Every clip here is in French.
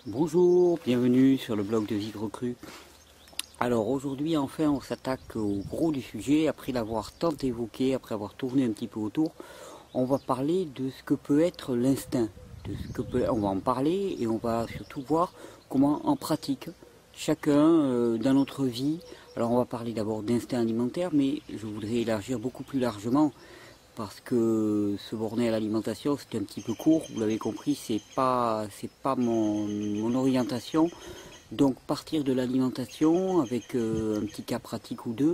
Bonjour, bienvenue sur le blog de Vivre Cru. Alors aujourd'hui enfin on s'attaque au gros du sujet. Après l'avoir tant évoqué, après avoir tourné un petit peu autour, on va parler de ce que peut être l'instinct. On va en parler et on va surtout voir comment en pratique chacun dans notre vie. Alors on va parler d'abord d'instinct alimentaire, mais je voudrais élargir beaucoup plus largement parce que se borner à l'alimentation c'est un petit peu court, vous l'avez compris, c'est pas mon orientation. Donc partir de l'alimentation avec un petit cas pratique ou deux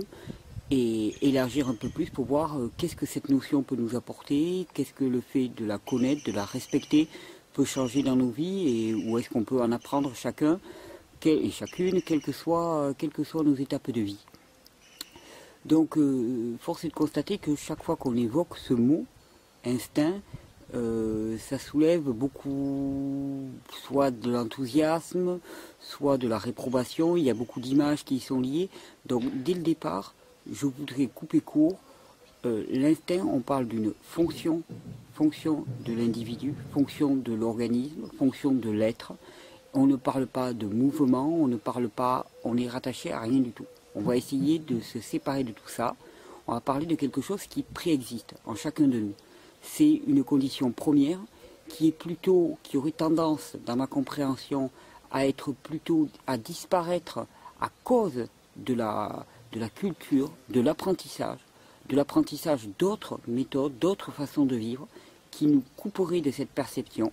et élargir un peu plus pour voir qu'est-ce que cette notion peut nous apporter, qu'est-ce que le fait de la connaître, de la respecter peut changer dans nos vies et où est-ce qu'on peut en apprendre chacun et chacune, quelles que soient nos étapes de vie. Donc, force est de constater que chaque fois qu'on évoque ce mot, instinct, ça soulève beaucoup, soit de l'enthousiasme, soit de la réprobation. Il y a beaucoup d'images qui y sont liées. Donc, dès le départ, je voudrais couper court. L'instinct, on parle d'une fonction de l'individu, fonction de l'organisme, fonction de l'être. On ne parle pas de mouvement, on est rattaché à rien du tout. On va essayer de se séparer de tout ça. On va parler de quelque chose qui préexiste en chacun de nous. C'est une condition première qui aurait tendance, dans ma compréhension, à disparaître à cause de la culture, de l'apprentissage d'autres méthodes, d'autres façons de vivre qui nous couperaient de cette perception.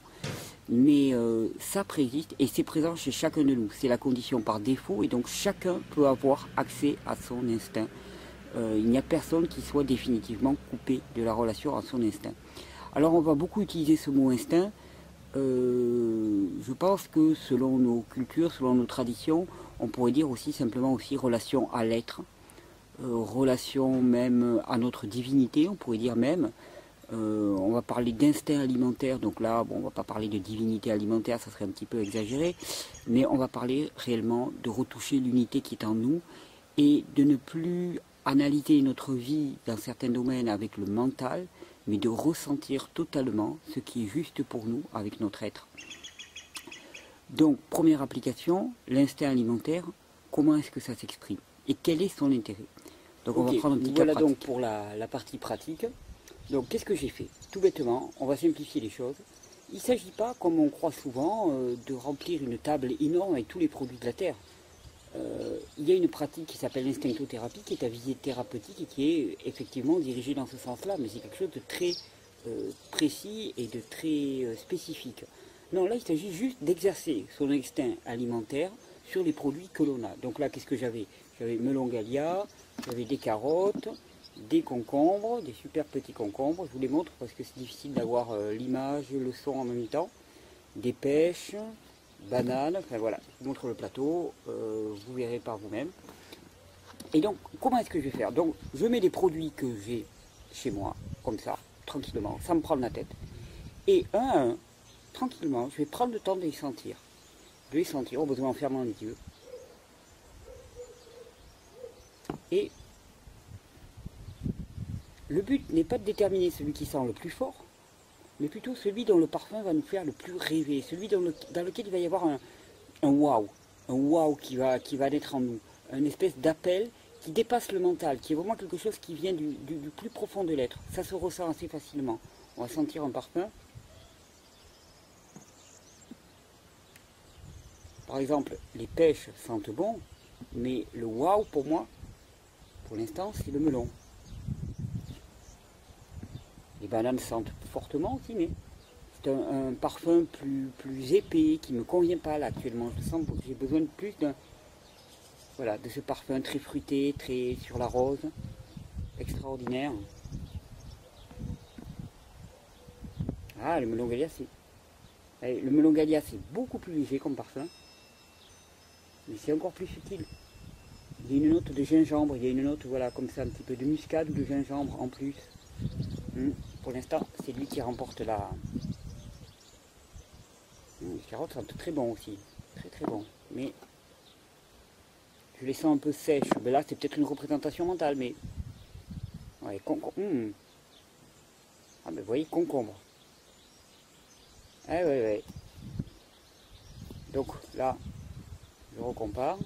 Mais ça préexiste et c'est présent chez chacun de nous. C'est la condition par défaut et donc chacun peut avoir accès à son instinct. Il n'y a personne qui soit définitivement coupé de la relation à son instinct. Alors on va beaucoup utiliser ce mot instinct. Je pense que selon nos cultures, selon nos traditions, on pourrait dire aussi simplement aussi relation à l'être, relation même à notre divinité, on pourrait dire même. On va parler d'instinct alimentaire, donc là, bon, on ne va pas parler de divinité alimentaire, ça serait un petit peu exagéré, mais on va parler réellement de retoucher l'unité qui est en nous et de ne plus analyser notre vie dans certains domaines avec le mental, mais de ressentir totalement ce qui est juste pour nous avec notre être. Donc, première application, l'instinct alimentaire, comment est-ce que ça s'exprime et quel est son intérêt? Donc on va prendre un petit cas pratique. Voilà donc pour la partie pratique. Donc qu'est-ce que j'ai fait? Tout bêtement, on va simplifier les choses. Il ne s'agit pas, comme on croit souvent, de remplir une table énorme avec tous les produits de la Terre. Il y a une pratique qui s'appelle l'instinctothérapie, qui est à visée thérapeutique et qui est effectivement dirigée dans ce sens-là, mais c'est quelque chose de très précis et de très spécifique. Non, là il s'agit juste d'exercer son instinct alimentaire sur les produits que l'on a. Donc là, qu'est-ce que j'avais? J'avais melon galia, j'avais des carottes, des concombres, des super petits concombres, je vous les montre parce que c'est difficile d'avoir l'image et le son en même temps, des pêches, bananes, enfin voilà, je vous montre le plateau, vous verrez par vous-même. Et donc, comment est-ce que je vais faire? Donc, je mets des produits que j'ai chez moi, comme ça, tranquillement, sans me prendre la tête, et un à un, tranquillement, je vais prendre le temps de les sentir. De les sentir, au besoin en fermant les yeux. Et le but n'est pas de déterminer celui qui sent le plus fort, mais plutôt celui dont le parfum va nous faire le plus rêver, celui dans lequel il va y avoir un waouh qui va naître en nous, une espèce d'appel qui dépasse le mental, qui est vraiment quelque chose qui vient du plus profond de l'être. Ça se ressent assez facilement. On va sentir un parfum. Par exemple, les pêches sentent bon, mais le waouh pour moi, pour l'instant, c'est le melon. Les bananes sentent fortement aussi, mais c'est un parfum plus épais qui ne me convient pas là actuellement. Je sens que j'ai besoin de plus de ce parfum très fruité, très sur la rose, extraordinaire. Ah, le melon galia, c'est beaucoup plus léger comme parfum, mais c'est encore plus subtil. Il y a une note de gingembre, il y a une note, voilà, comme ça, un petit peu de muscade ou de gingembre en plus. Pour l'instant, c'est lui qui remporte la... Les carottes sentent très bon aussi, très très bon. Mais je les sens un peu sèches. Mais là, c'est peut-être une représentation mentale, mais... Ouais, Ah, mais vous voyez, concombre. Ah, ouais. Donc là, je recompare.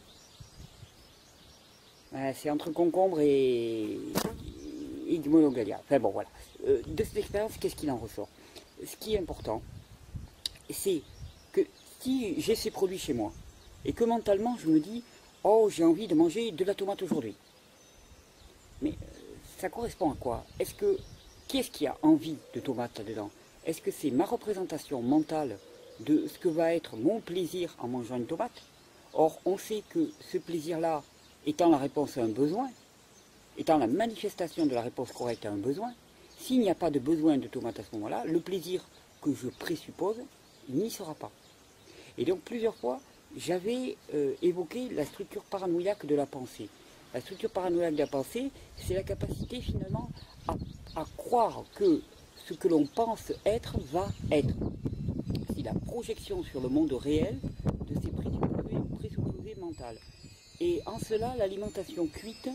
C'est entre concombre et du monogalia. Enfin bon, voilà. De cette expérience, qu'est-ce qu'il en ressort? Ce qui est important, c'est que si j'ai ces produits chez moi, et que mentalement je me dis, oh, j'ai envie de manger de la tomate aujourd'hui. Mais ça correspond à quoi? Qui est-ce qui a envie de tomate là-dedans? Est-ce que c'est ma représentation mentale de ce que va être mon plaisir en mangeant une tomate? Or, on sait que ce plaisir-là, étant la réponse à un besoin, étant la manifestation de la réponse correcte à un besoin, s'il n'y a pas de besoin de tomate à ce moment-là, le plaisir que je présuppose n'y sera pas. Et donc, plusieurs fois, j'avais évoqué la structure paranoïaque de la pensée. La structure paranoïaque de la pensée, c'est la capacité finalement à croire que ce que l'on pense être va être. C'est la projection sur le monde réel de ces présupposés mentaux. Et en cela, l'alimentation cuite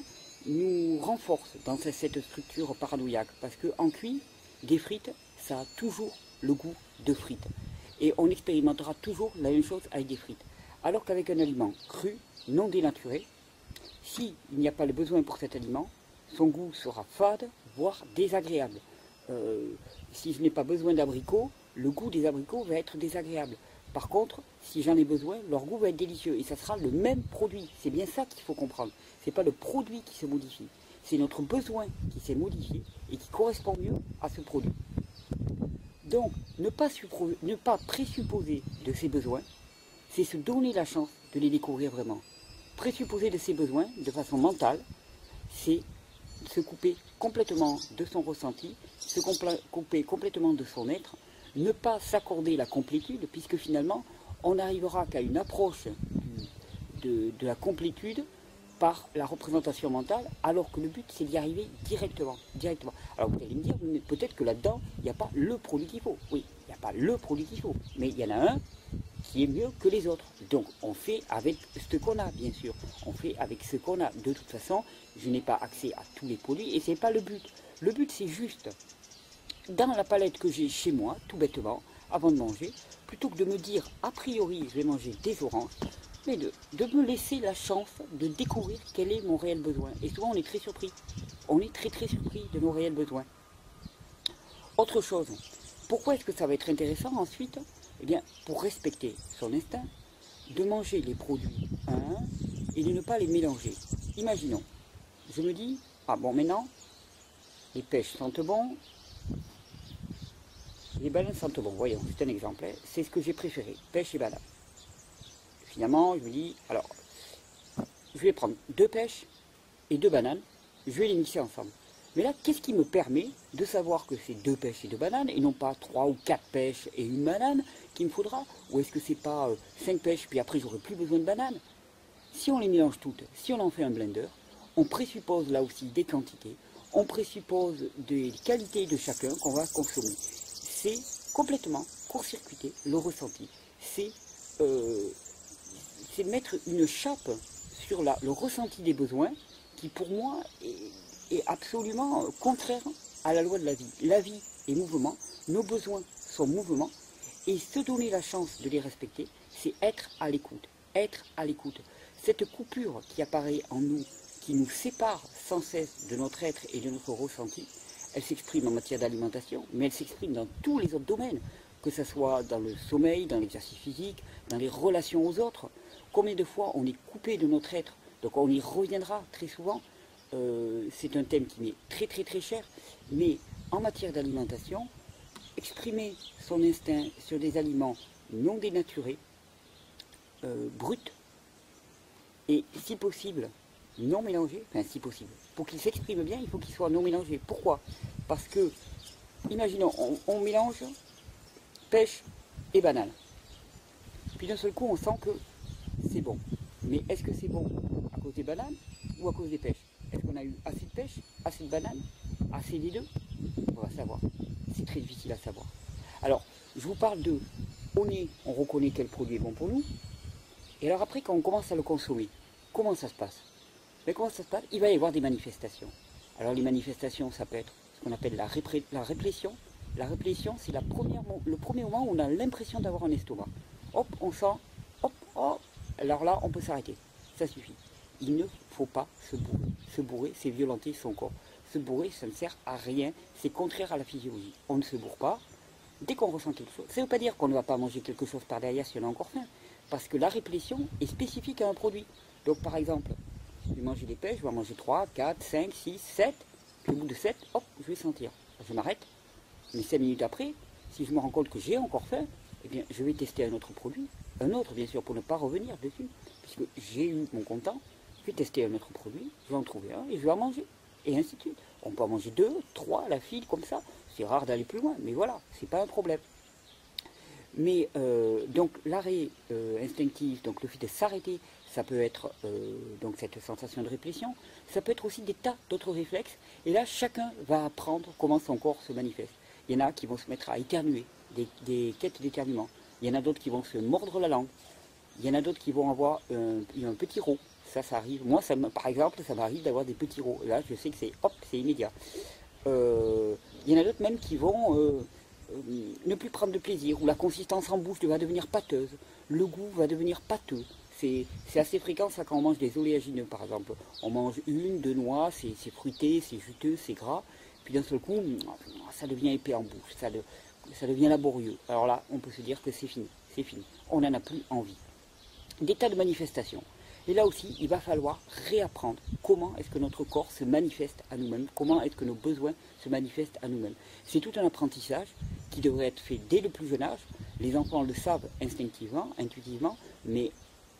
nous renforce dans cette structure paranoïaque. Parce qu'en cuit, des frites, ça a toujours le goût de frites. Et on expérimentera toujours la même chose avec des frites. Alors qu'avec un aliment cru, non dénaturé, s'il n'y a pas le besoin pour cet aliment, son goût sera fade, voire désagréable. Si je n'ai pas besoin d'abricots, le goût des abricots va être désagréable. Par contre, si j'en ai besoin, leur goût va être délicieux et ça sera le même produit. C'est bien ça qu'il faut comprendre. Ce n'est pas le produit qui se modifie, c'est notre besoin qui s'est modifié et qui correspond mieux à ce produit. Donc, ne pas présupposer de ses besoins, c'est se donner la chance de les découvrir vraiment. Présupposer de ses besoins de façon mentale, c'est se couper complètement de son ressenti, se couper complètement de son être, ne pas s'accorder la complétude, puisque finalement, on n'arrivera qu'à une approche de la complétude par la représentation mentale, alors que le but, c'est d'y arriver directement. Alors vous allez me dire, peut-être que là-dedans, il n'y a pas le produit qu'il faut. Oui, il n'y a pas le produit qu'il faut, mais il y en a un qui est mieux que les autres. Donc on fait avec ce qu'on a, bien sûr. On fait avec ce qu'on a. De toute façon, je n'ai pas accès à tous les produits et ce n'est pas le but. Le but, c'est juste, dans la palette que j'ai chez moi, tout bêtement, avant de manger, plutôt que de me dire, a priori, je vais manger des oranges, mais de me laisser la chance de découvrir quel est mon réel besoin. Et souvent, on est très surpris. On est très surpris de nos réels besoins. Autre chose, pourquoi est-ce que ça va être intéressant ensuite? Eh bien, pour respecter son instinct, de manger les produits un à un et de ne pas les mélanger. Imaginons, je me dis, ah bon, maintenant, les pêches sentent bon, les bananes sentent bon. Voyons, c'est un exemple, hein. C'est ce que j'ai préféré, pêche et banane. Finalement, je me dis, alors, je vais prendre 2 pêches et 2 bananes, je vais les mixer ensemble. Mais là, qu'est-ce qui me permet de savoir que c'est 2 pêches et 2 bananes, et non pas 3 ou 4 pêches et une banane qu'il me faudra? Ou est-ce que c'est pas 5 pêches, puis après j'aurai plus besoin de bananes? Si on les mélange toutes, si on en fait un blender, on présuppose là aussi des quantités, on présuppose des qualités de chacun qu'on va consommer. C'est complètement court-circuiter le ressenti. C'est mettre une chape sur le ressenti des besoins qui pour moi est absolument contraire à la loi de la vie. La vie est mouvement, nos besoins sont mouvement, et se donner la chance de les respecter, c'est être à l'écoute. Être à l'écoute. Cette coupure qui apparaît en nous, qui nous sépare sans cesse de notre être et de notre ressenti, elle s'exprime en matière d'alimentation, mais elle s'exprime dans tous les autres domaines, que ce soit dans le sommeil, dans l'exercice physique, dans les relations aux autres. Combien de fois on est coupé de notre être? Donc on y reviendra très souvent. C'est un thème qui m'est très cher, mais en matière d'alimentation, exprimer son instinct sur des aliments non dénaturés, bruts, et si possible, non mélangés, enfin si possible, pour qu'il s'exprime bien, il faut qu'il soit non mélangé. Pourquoi? Parce que, imaginons, on mélange pêche et banane, puis d'un seul coup on sent que c'est bon. Mais est-ce que c'est bon à cause des bananes ou à cause des pêches? Est-ce qu'on a eu assez de pêche, assez de bananes, assez des deux? On va savoir. C'est très difficile à savoir. Alors, je vous parle de, on reconnaît quel produit est bon pour nous. Et alors après, quand on commence à le consommer, comment ça se passe? Mais comment ça se passe? Il va y avoir des manifestations. Alors les manifestations, ça peut être ce qu'on appelle la réplétion. La réplétion, c'est le premier moment où on a l'impression d'avoir un estomac. Hop, on sent, hop, alors là, on peut s'arrêter. Ça suffit. Il ne faut pas se bourrer. Se bourrer, c'est violenter son corps. Se bourrer, ça ne sert à rien. C'est contraire à la physiologie. On ne se bourre pas. Dès qu'on ressent quelque chose, ça ne veut pas dire qu'on ne va pas manger quelque chose par derrière si on a encore faim. Parce que la réplétion est spécifique à un produit. Donc par exemple, je vais manger des pêches, je vais en manger 3, 4, 5, 6, 7. Puis au bout de 7, hop, je vais sentir. Je m'arrête. Mais 5 minutes après, si je me rends compte que j'ai encore faim, eh bien, je vais tester un autre produit. Un autre, bien sûr, pour ne pas revenir dessus. Puisque j'ai eu mon content, je vais tester un autre produit, je vais en trouver un et je vais en manger. Et ainsi de suite. On peut en manger 2, 3 à la file, comme ça. C'est rare d'aller plus loin, mais voilà, c'est pas un problème. Mais donc l'arrêt instinctif, donc le fait de s'arrêter, ça peut être donc cette sensation de réplétion, ça peut être aussi des tas d'autres réflexes, et là chacun va apprendre comment son corps se manifeste. Il y en a qui vont se mettre à éternuer, des quêtes d'éternuement, il y en a d'autres qui vont se mordre la langue, il y en a d'autres qui vont avoir un petit rot, ça arrive, moi par exemple ça m'arrive d'avoir des petits rots, là je sais que c'est hop, c'est immédiat. Il y en a d'autres même qui vont ne plus prendre de plaisir, où la consistance en bouche va devenir pâteuse, le goût va devenir pâteux. C'est assez fréquent ça quand on mange des oléagineux par exemple. On mange une, deux noix, c'est fruité, c'est juteux, c'est gras, puis d'un seul coup, ça devient épais en bouche, ça devient laborieux. Alors là, on peut se dire que c'est fini, on n'en a plus envie. Des tas de manifestations. Et là aussi, il va falloir réapprendre comment est-ce que notre corps se manifeste à nous-mêmes, comment est-ce que nos besoins se manifestent à nous-mêmes. C'est tout un apprentissage qui devrait être fait dès le plus jeune âge. Les enfants le savent instinctivement, intuitivement, mais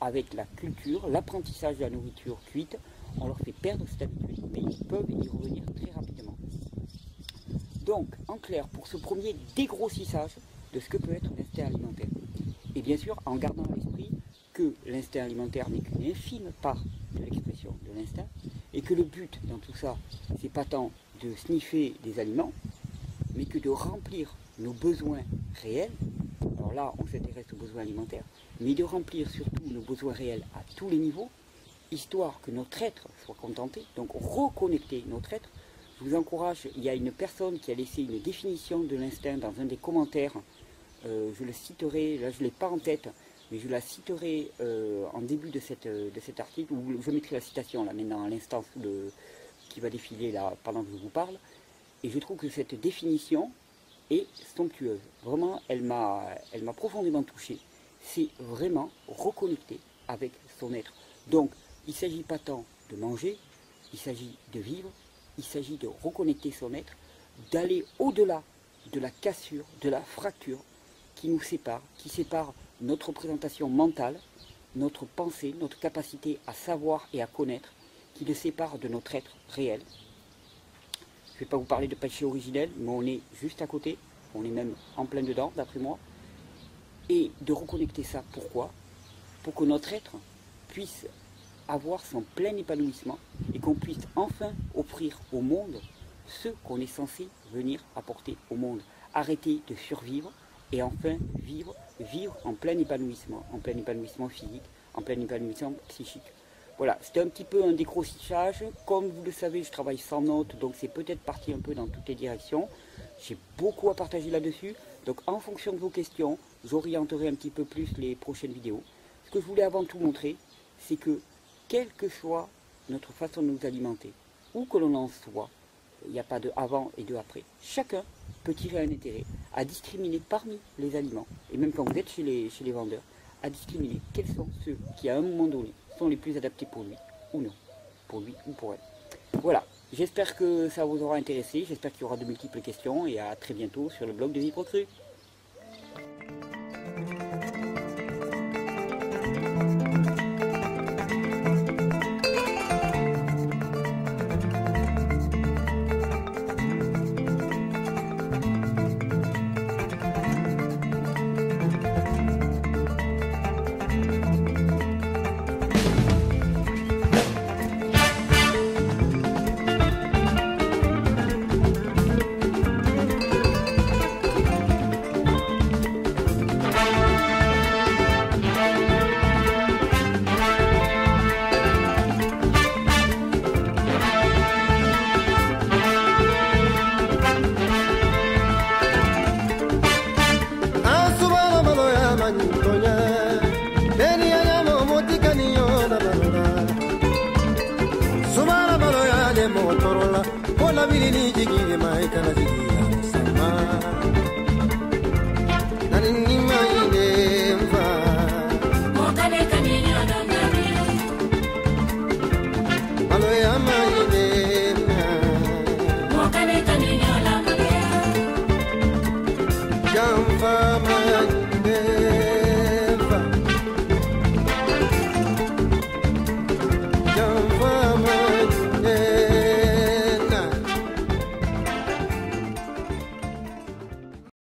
avec la culture, l'apprentissage de la nourriture cuite, on leur fait perdre cette habitude, mais ils peuvent y revenir très rapidement. Donc, en clair, pour ce premier dégrossissage de ce que peut être l'instinct alimentaire, et bien sûr en gardant à l'esprit que l'instinct alimentaire n'est qu'une infime part de l'expression de l'instinct, et que le but dans tout ça, c'est pas tant de sniffer des aliments, mais que de remplir nos besoins réels. Alors là, on s'intéresse aux besoins alimentaires, mais de remplir surtout nos besoins réels à tous les niveaux, histoire que notre être soit contenté, donc reconnecter notre être. Je vous encourage, il y a une personne qui a laissé une définition de l'instinct dans un des commentaires, je le citerai, là je ne l'ai pas en tête, mais je la citerai en début de cet article, où je mettrai la citation là maintenant à l'instant qui va défiler là pendant que je vous parle, et je trouve que cette définition est somptueuse. Vraiment, elle m'a profondément touché. C'est vraiment reconnecter avec son être. Donc, il ne s'agit pas tant de manger, il s'agit de vivre, il s'agit de reconnecter son être, d'aller au-delà de la cassure, de la fracture qui nous sépare, qui sépare notre représentation mentale, notre pensée, notre capacité à savoir et à connaître, qui le sépare de notre être réel. Je ne vais pas vous parler de péché originel, mais on est juste à côté, on est même en plein dedans, d'après moi. Et de reconnecter ça, pourquoi? Pour que notre être puisse avoir son plein épanouissement et qu'on puisse enfin offrir au monde ce qu'on est censé venir apporter au monde. Arrêter de survivre et enfin vivre en plein épanouissement physique, en plein épanouissement psychique. Voilà, c'était un petit peu un décrochage. Comme vous le savez, je travaille sans notes, donc c'est peut-être parti un peu dans toutes les directions. J'ai beaucoup à partager là-dessus. Donc en fonction de vos questions, j'orienterai un petit peu plus les prochaines vidéos. Ce que je voulais avant tout montrer, c'est que quelle que soit notre façon de nous alimenter, où que l'on en soit, il n'y a pas de avant et de après. Chacun peut tirer un intérêt à discriminer parmi les aliments, et même quand vous êtes chez les vendeurs, à discriminer quels sont ceux qui à un moment donné sont les plus adaptés pour lui ou non, pour lui ou pour elle. Voilà, j'espère que ça vous aura intéressé, j'espère qu'il y aura de multiples questions et à très bientôt sur le blog de Vivre Cru.